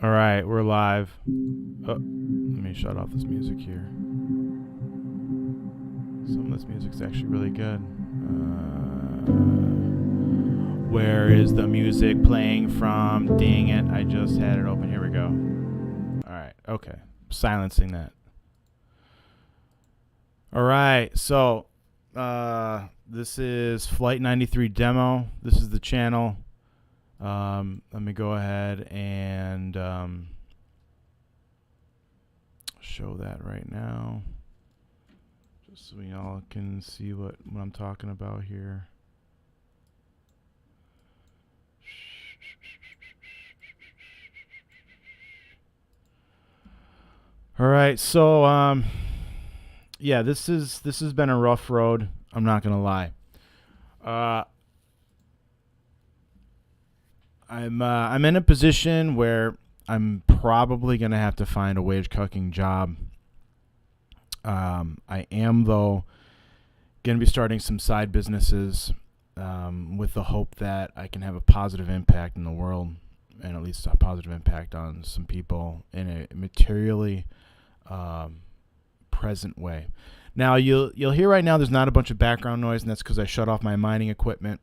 All right, we're live. Oh, let me shut off this music here. Some of this music's actually really good. Where is the music playing from? Dang it, I just had it open. Here we go. All right, okay. Silencing that. All right, so this is Flight 93 demo. This is the channel. Let me go ahead and show that right now, just so we all can see what I'm talking about here. All right, so yeah, this has been a rough road. I'm not gonna lie. I'm in a position where I'm probably going to have to find a wage-cucking job. I am, though, going to be starting some side businesses with the hope that I can have a positive impact in the world, and at least a positive impact on some people in a materially present way. Now, you'll hear right now there's not a bunch of background noise, and that's because I shut off my mining equipment.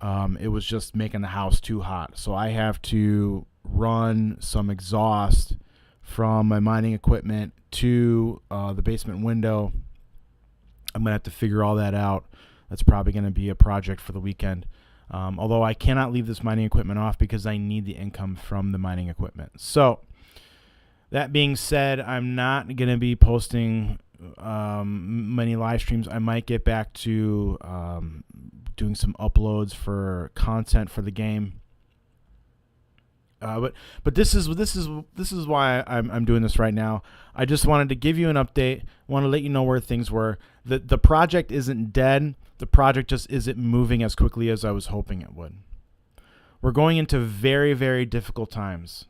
It was just making the house too hot. So I have to run some exhaust from my mining equipment to the basement window. I'm going to have to figure all that out. That's probably going to be a project for the weekend. Although I cannot leave this mining equipment off because I need the income from the mining equipment. So that being said, I'm not going to be posting many live streams. I might get back to doing some uploads for content for the game. But this is why I'm doing this right now. I just wanted to give you an update. Want to let you know where things were. The project isn't dead. The project just isn't moving as quickly as I was hoping it would. We're going into very, very difficult times.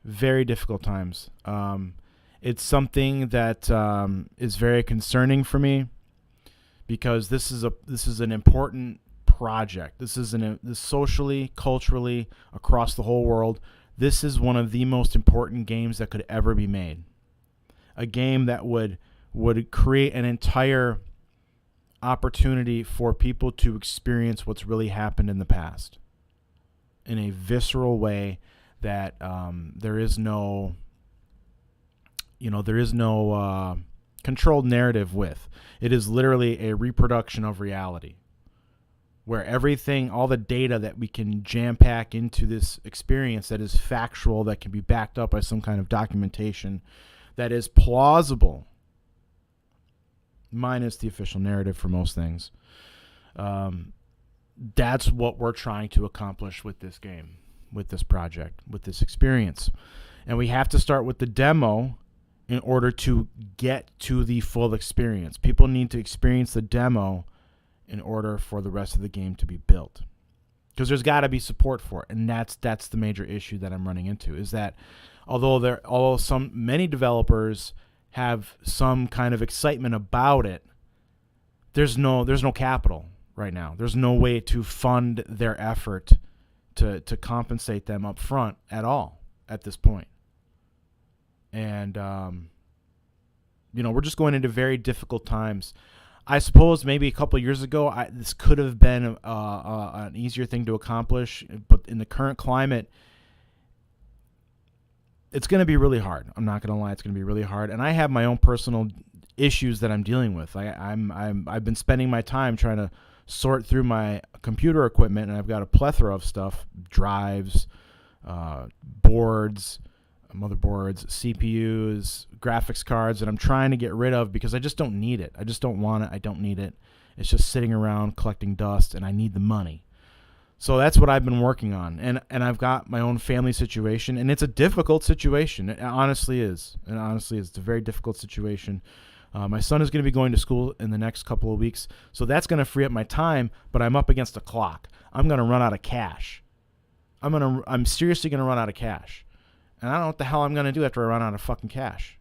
Very difficult times. It's something that is very concerning for me because this is an important project. This is this socially, culturally, across the whole world. This is one of the most important games that could ever be made. A game that would create an entire opportunity for people to experience what's really happened in the past in a visceral way that there is no controlled narrative with. It is literally a reproduction of reality, where everything, all the data that we can jam pack into this experience that is factual, that can be backed up by some kind of documentation that is plausible, minus the official narrative for most things. That's what we're trying to accomplish with this game, with this project, with this experience. And we have to start with the demo in order to get to the full experience. People need to experience the demo in order for the rest of the game to be built. Because there's got to be support for it, and that's the major issue that I'm running into, is that although many developers have some kind of excitement about it, there's no capital right now. There's no way to fund their effort to compensate them up front at all at this point. And we're just going into very difficult times. I suppose maybe a couple of years ago, this could have been an easier thing to accomplish, but in the current climate, it's going to be really hard. I'm not going to lie, it's going to be really hard. And I have my own personal issues that I'm dealing with. I've been spending my time trying to sort through my computer equipment, and I've got a plethora of stuff: drives, boards, motherboards, CPUs, graphics cards that I'm trying to get rid of because I just don't need it. I just don't want it. I don't need it. It's just sitting around collecting dust, and I need the money. So that's what I've been working on. And I've got my own family situation, and it's a difficult situation. It honestly is. It's a very difficult situation. My son is going to be going to school in the next couple of weeks, so that's going to free up my time, but I'm up against a clock. I'm going to run out of cash. I'm seriously going to run out of cash. And I don't know what the hell I'm going to do after I run out of fucking cash.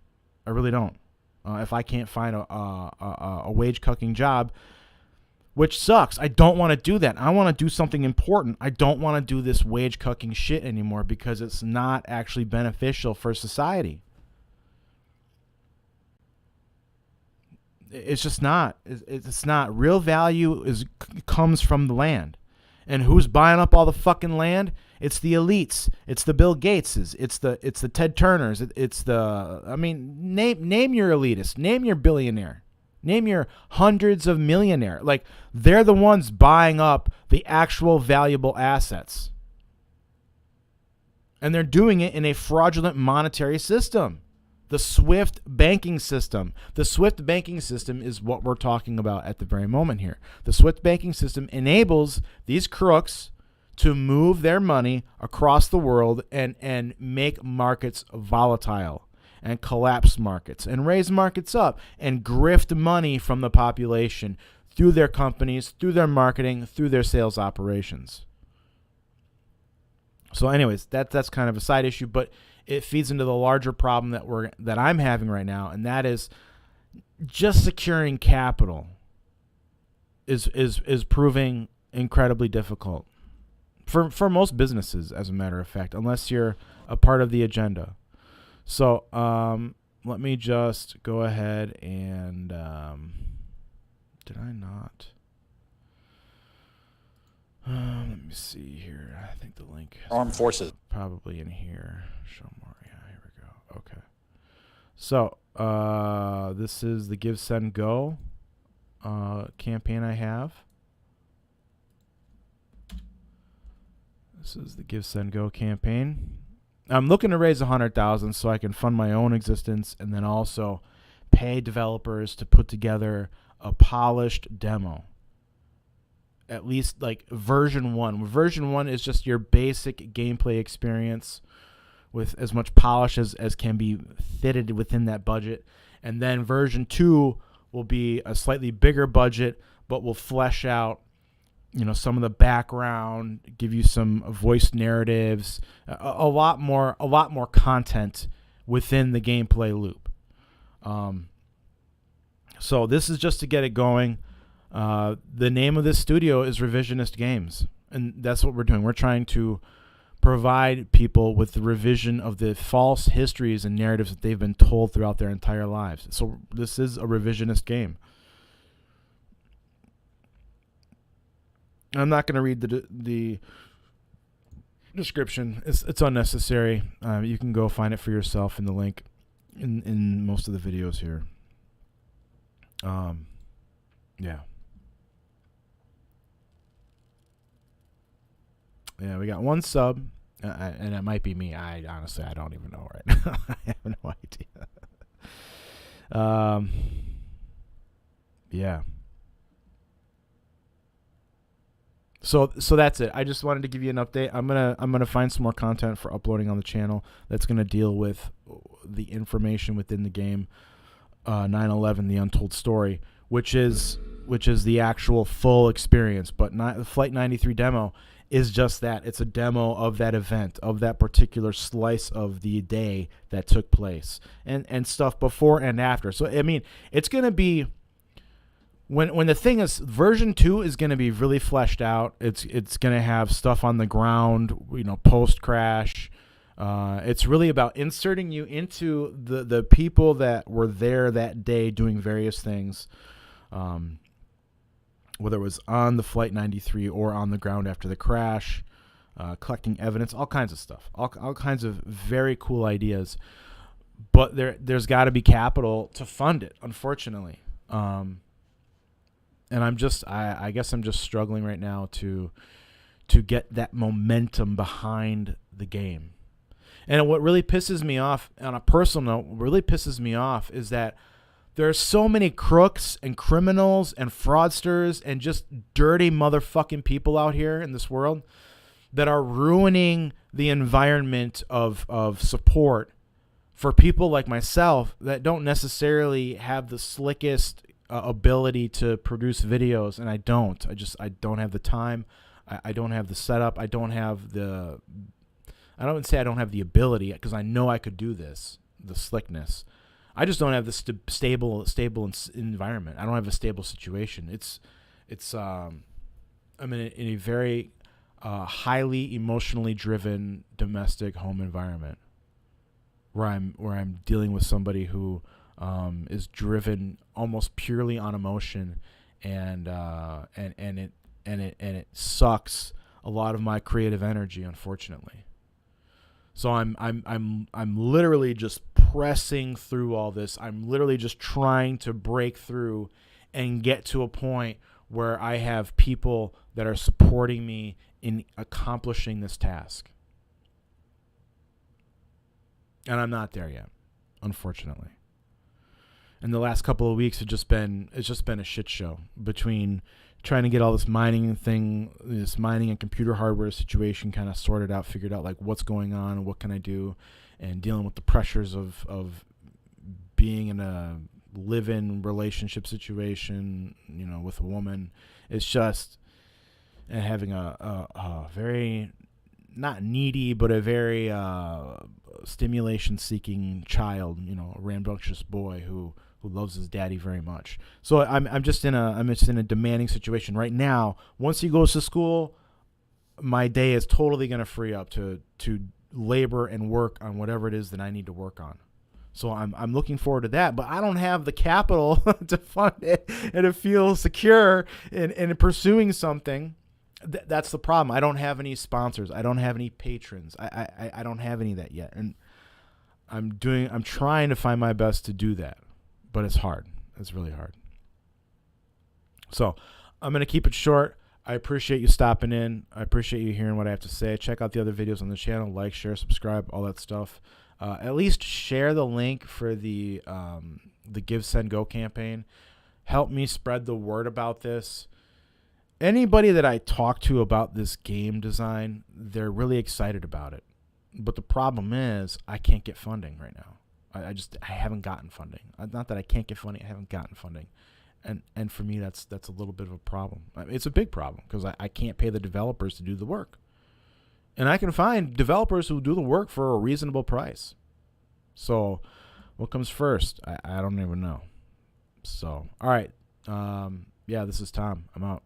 I really don't. If I can't find a wage-cucking job, which sucks. I don't want to do that. I want to do something important. I don't want to do this wage-cucking shit anymore because it's not actually beneficial for society. It's just not. It's not. Real value comes from the land. And who's buying up all the fucking land? It's the elites. It's the Bill Gateses. It's the Ted Turners. Name your elitist. Name your billionaire. Name your hundreds of millionaire. Like, they're the ones buying up the actual valuable assets. And they're doing it in a fraudulent monetary system. The SWIFT banking system. The SWIFT banking system is what we're talking about at the very moment here. The SWIFT banking system enables these crooks to move their money across the world and make markets volatile and collapse markets and raise markets up and grift money from the population through their companies, through their marketing, through their sales operations. So anyways, that's kind of a side issue, but it feeds into the larger problem that I'm having right now, and that is just securing capital is proving incredibly difficult for most businesses, as a matter of fact, unless you're a part of the agenda. So let me just go ahead and did I not? Let me see here. I think the link is Armed Forces probably in here. Show more. Yeah, here we go. Okay. So this is the Give, Send, Go campaign I have. This is the Give, Send, Go campaign. I'm looking to raise $100,000 so I can fund my own existence and then also pay developers to put together a polished demo. At least like version 1. Version 1 is just your basic gameplay experience with as much polish as can be fitted within that budget. And then version 2 will be a slightly bigger budget, but will flesh out, some of the background, give you some voiced narratives, a lot more content within the gameplay loop. So this is just to get it going. The name of this studio is Revisionist Games, and that's what we're doing. We're trying to provide people with the revision of the false histories and narratives that they've been told throughout their entire lives. So this is a revisionist game. I'm not going to read the description. It's unnecessary. You can go find it for yourself in the link in most of the videos here. Yeah. Yeah, we got one sub, and it might be me. I honestly don't even know right now. I have no idea. Yeah. So that's it. I just wanted to give you an update. I'm gonna find some more content for uploading on the channel that's gonna deal with the information within the game, 9/11: The Untold Story, which is the actual full experience. But the Flight 93 demo is just that. It's a demo of that event, of that particular slice of the day that took place, and stuff before and after. So I mean, it's gonna be. When the thing is, version 2 is going to be really fleshed out. It's going to have stuff on the ground, post crash. It's really about inserting you into the people that were there that day doing various things, whether it was on the Flight 93 or on the ground after the crash, collecting evidence, all kinds of stuff, all kinds of very cool ideas. But there's got to be capital to fund it, unfortunately. And I guess I'm just struggling right now to get that momentum behind the game. And what really pisses me off, on a personal note, what really pisses me off is that there are so many crooks and criminals and fraudsters and just dirty motherfucking people out here in this world that are ruining the environment of support for people like myself that don't necessarily have the slickest ability to produce videos, and I don't have the time. I don't have the setup. I don't say I don't have the ability, because I know I could do this, the slickness. I just don't have the stable environment. I don't have a stable situation. I'm in a very highly emotionally driven domestic home environment where I'm dealing with somebody who is driven almost purely on emotion, and it sucks a lot of my creative energy, unfortunately. So I'm literally just pressing through all this. I'm literally just trying to break through and get to a point where I have people that are supporting me in accomplishing this task. And I'm not there yet, unfortunately. And the last couple of weeks it's just been a shit show, between trying to get all this mining and computer hardware situation kind of sorted out, figured out like what's going on and what can I do, and dealing with the pressures of being in a live-in relationship situation, with a woman. It's just, and having a very, not needy, but a very stimulation-seeking child, a rambunctious boy who loves his daddy very much. So I'm just in a demanding situation right now. Once he goes to school, my day is totally going to free up to labor and work on whatever it is that I need to work on. So I'm looking forward to that, but I don't have the capital to fund it and to feel secure in pursuing something. That's the problem. I don't have any sponsors. I don't have any patrons. I don't have any of that yet, and I'm trying to find my best to do that. But it's hard. It's really hard. So I'm going to keep it short. I appreciate you stopping in. I appreciate you hearing what I have to say. Check out the other videos on the channel. Like, share, subscribe, all that stuff. At least share the link for the Give, Send, Go campaign. Help me spread the word about this. Anybody that I talk to about this game design, they're really excited about it. But the problem is I can't get funding right now. I haven't gotten funding. Not that I can't get funding. I haven't gotten funding. And for me, that's a little bit of a problem. It's a big problem because I can't pay the developers to do the work. And I can find developers who do the work for a reasonable price. So what comes first? I don't even know. So, all right. Yeah, this is Tom. I'm out.